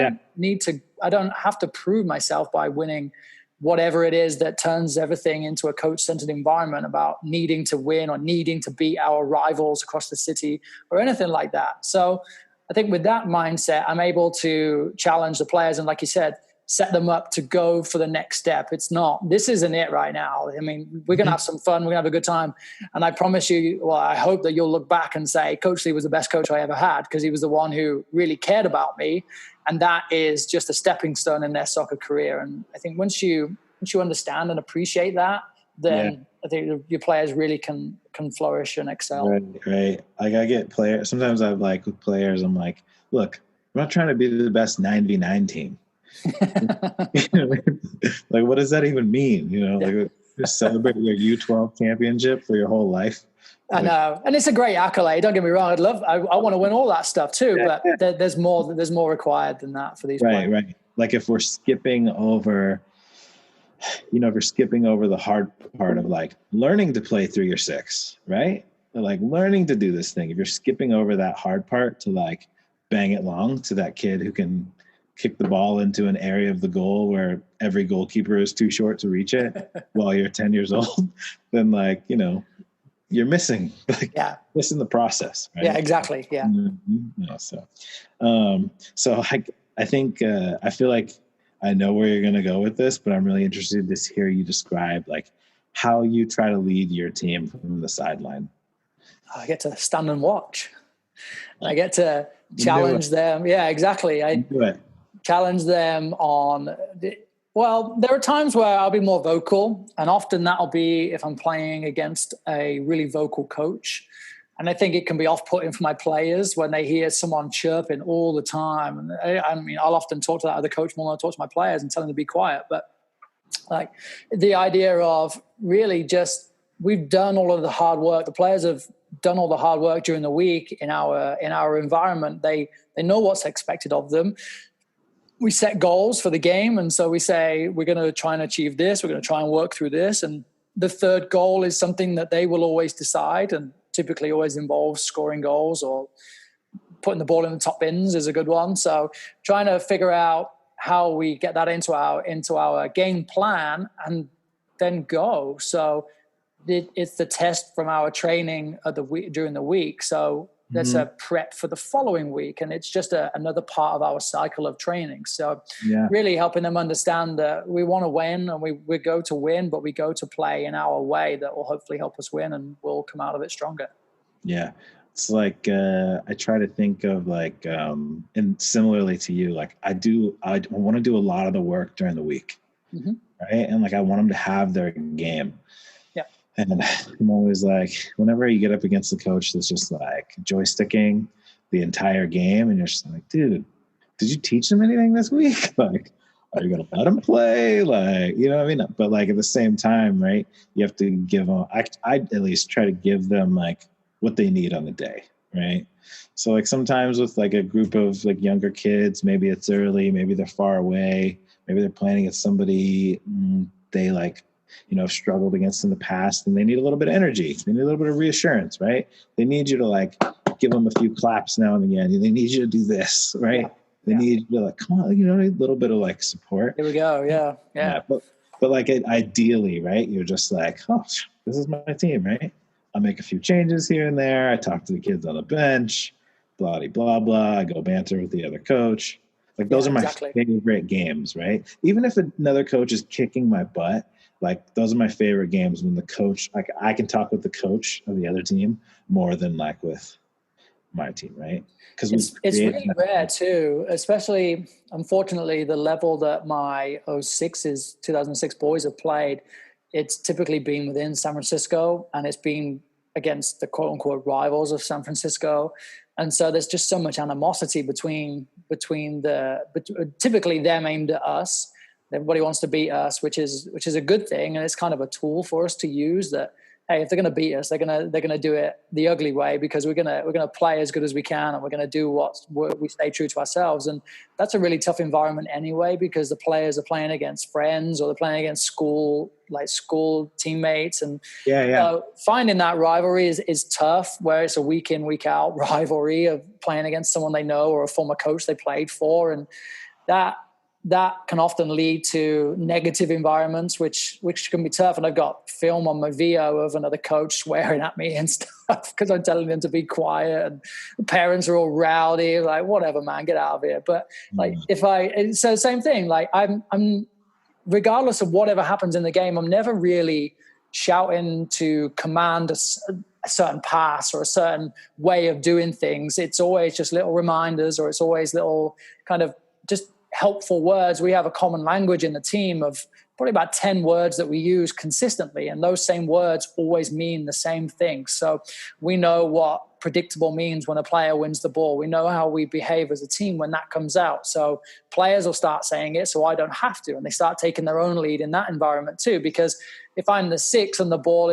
don't have to prove myself by winning whatever it is that turns everything into a coach-centered environment about needing to win or needing to beat our rivals across the city or anything like that. So I think with that mindset, I'm able to challenge the players and, like you said, set them up to go for the next step. This isn't it right now. I mean, we're going to have some fun. We're going to have a good time. And I promise you, I hope that you'll look back and say, Coach Lee was the best coach I ever had, because he was the one who really cared about me. And that is just a stepping stone in their soccer career. And I think once you understand and appreciate that, then I think your players really can flourish and excel. Right. I get players. Sometimes with players, I'm like, look, I'm not trying to be the best 9v9 team. What does that even mean? Just celebrate your U12 championship for your whole life. I know, and it's a great accolade. Don't get me wrong. I want to win all that stuff too, but there's more required than that for these players. Right. Like if we're skipping over, if you're skipping over the hard part of like learning to play through your six, right? Like learning to do this thing. If you're skipping over that hard part to like bang it long to that kid who can kick the ball into an area of the goal where every goalkeeper is too short to reach it while you're 10 years old, then like, you're missing the process, right? Yeah, exactly. Yeah. So I think I feel like I know where you're going to go with this, but I'm really interested to hear you describe like how you try to lead your team from the sideline. I get to stand and watch. I get to challenge them. Yeah, exactly. I challenge them on well, there are times where I'll be more vocal, and often that'll be if I'm playing against a really vocal coach. And I think it can be off-putting for my players when they hear someone chirping all the time. And I mean, I'll often talk to that other coach more than I talk to my players and tell them to be quiet. But like the idea of really just we've done all of the hard work. The players have done all the hard work during the week in our environment. They know what's expected of them. We set goals for the game, and so we say we're going to try and achieve this. We're going to try and work through this, and the third goal is something that they will always decide, and typically always involves scoring goals or putting the ball in the top bins is a good one. So trying to figure out how we get that into our game plan and then go. So it's the test from our training during the week. So that's a prep for the following week. And it's just another part of our cycle of training. So really helping them understand that we want to win and we go to win, but we go to play in our way that will hopefully help us win and we'll come out of it stronger. Yeah. It's like, I try to think of like, and similarly to you, like I want to do a lot of the work during the week. Right. And like, I want them to have their game. And I'm always like, whenever you get up against the coach that's just like joysticking the entire game, and you're just like, dude, did you teach them anything this week? Like, are you going to let them play? Like, you know what I mean? But like at the same time, right, you have to give them, I at least try to give them like what they need on the day, right? So like sometimes with like a group of like younger kids, maybe it's early, maybe they're far away, maybe they're playing against somebody they like, have struggled against in the past, and they need a little bit of energy. They need a little bit of reassurance, right? They need you to like give them a few claps now and again. They need you to do this, right? They need you to like, come on, a little bit of like support. Here we go. Yeah. But like ideally, right? You're just like, oh, this is my team, right? I'll make a few changes here and there. I talk to the kids on the bench, blah, blah, blah. I go banter with the other coach. Like those are my favorite games, right? Even if another coach is kicking my butt, like those are my favorite games when the coach, like I can talk with the coach of the other team more than like with my team, right? Because it's really rare too, especially unfortunately the level that my 2006 boys have played. It's typically been within San Francisco, and it's been against the quote unquote rivals of San Francisco. And so there's just so much animosity between typically them aimed at us. Everybody wants to beat us, which is a good thing, and it's kind of a tool for us to use. That hey, if they're going to beat us, they're going to do it the ugly way, because we're going to play as good as we can, and we're going to do what we stay true to ourselves. And that's a really tough environment anyway, because the players are playing against friends or they're playing against school teammates, and finding that rivalry is tough. Where it's a week in, week out rivalry of playing against someone they know or a former coach they played for, and that can often lead to negative environments, which can be tough. And I've got film on my VO of another coach swearing at me and stuff because I'm telling them to be quiet, and the parents are all rowdy, like, whatever, man, get out of here. But like, so same thing, like I'm regardless of whatever happens in the game, I'm never really shouting to command a certain pass or a certain way of doing things. It's always just little reminders, or it's always little kind of just helpful words. We have a common language in the team of probably about 10 words that we use consistently, and those same words always mean the same thing. So we know what predictable means when a player wins the ball. We know how we behave as a team when that comes out. So players will start saying it, so I don't have to, and they start taking their own lead in that environment too, because if I'm the 6 and the ball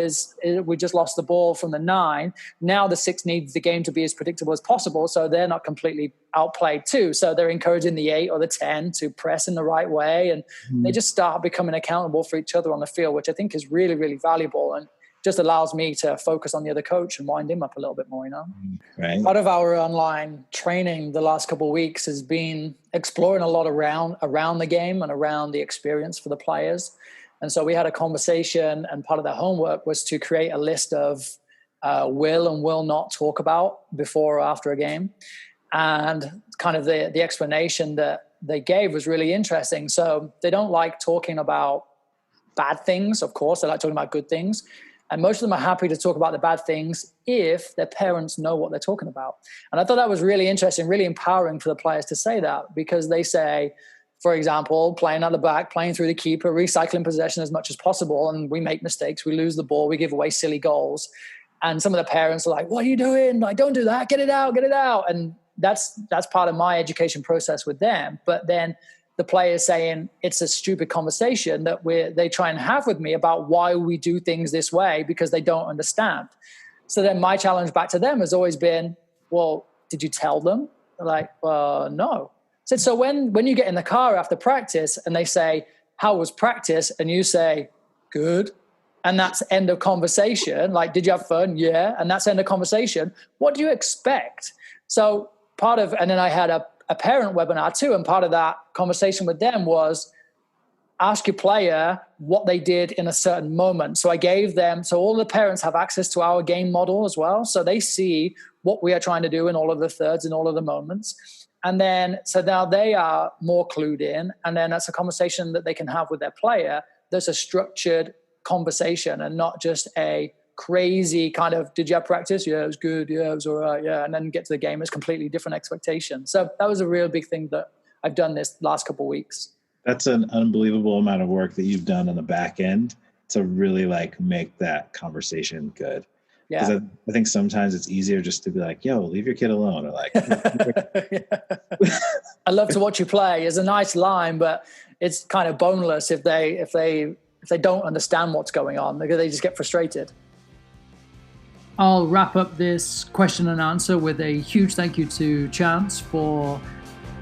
we just lost the ball from the 9, now the 6 needs the game to be as predictable as possible, so they're not completely outplayed too. So they're encouraging the 8 or the 10 to press in the right way, and they just start becoming accountable for each other on the field, which I think is really, really valuable, and just allows me to focus on the other coach and wind him up a little bit more, Right. Part of our online training the last couple of weeks has been exploring a lot around the game and around the experience for the players. And so we had a conversation, and part of the homework was to create a list of will and will not talk about before or after a game. And kind of the explanation that they gave was really interesting. So they don't like talking about bad things, of course. They like talking about good things. And most of them are happy to talk about the bad things if their parents know what they're talking about. And I thought that was really interesting, really empowering for the players to say that, because they say, for example, playing at the back, playing through the keeper, recycling possession as much as possible, and we make mistakes, we lose the ball, we give away silly goals. And some of the parents are like, what are you doing? Like, don't do that, get it out. And that's part of my education process with them. But then the players saying it's a stupid conversation that they try and have with me about why we do things this way, because they don't understand. So then my challenge back to them has always been, well, did you tell them? They're like, no. I said, so when you get in the car after practice and they say, how was practice? And you say, good. And that's end of conversation. Like, did you have fun? Yeah. And that's end of conversation. What do you expect? So and then I had a parent webinar too, and part of that conversation with them was ask your player what they did in a certain moment. So I gave them, so all the parents have access to our game model as well, so they see what we are trying to do in all of the thirds and all of the moments. And then so now they are more clued in, and then that's a conversation that they can have with their player. There's a structured conversation and not just a crazy kind of, did you have practice? Yeah, it was good. Yeah, it was all right. Yeah. And then get to the game, it's completely different expectation. So that was a real big thing that I've done this last couple of weeks. That's an unbelievable amount of work that you've done on the back end to really like make that conversation good. Yeah. Because I think sometimes it's easier just to be like, yo, leave your kid alone. Or like, I love to watch you play is a nice line, but it's kind of boneless if they don't understand what's going on, because they just get frustrated. I'll wrap up this question and answer with a huge thank you to Chance for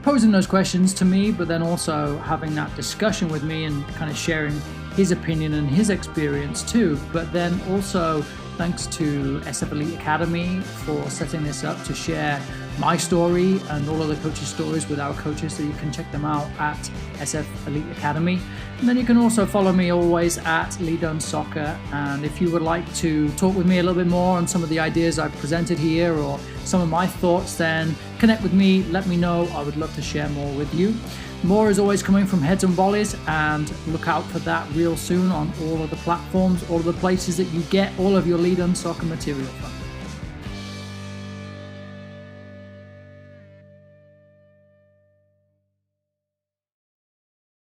posing those questions to me, but then also having that discussion with me and kind of sharing his opinion and his experience too. But then also thanks to SF Elite Academy for setting this up to share my story and all of the coaches' stories with our coaches, so you can check them out at SF Elite Academy. And then you can also follow me always at Lee Dunn Soccer. And if you would like to talk with me a little bit more on some of the ideas I've presented here or some of my thoughts, then connect with me, let me know. I would love to share more with you. More is always coming from Heads and Volleys, and look out for that real soon on all of the platforms, all of the places that you get all of your Lee Dunn Soccer material from.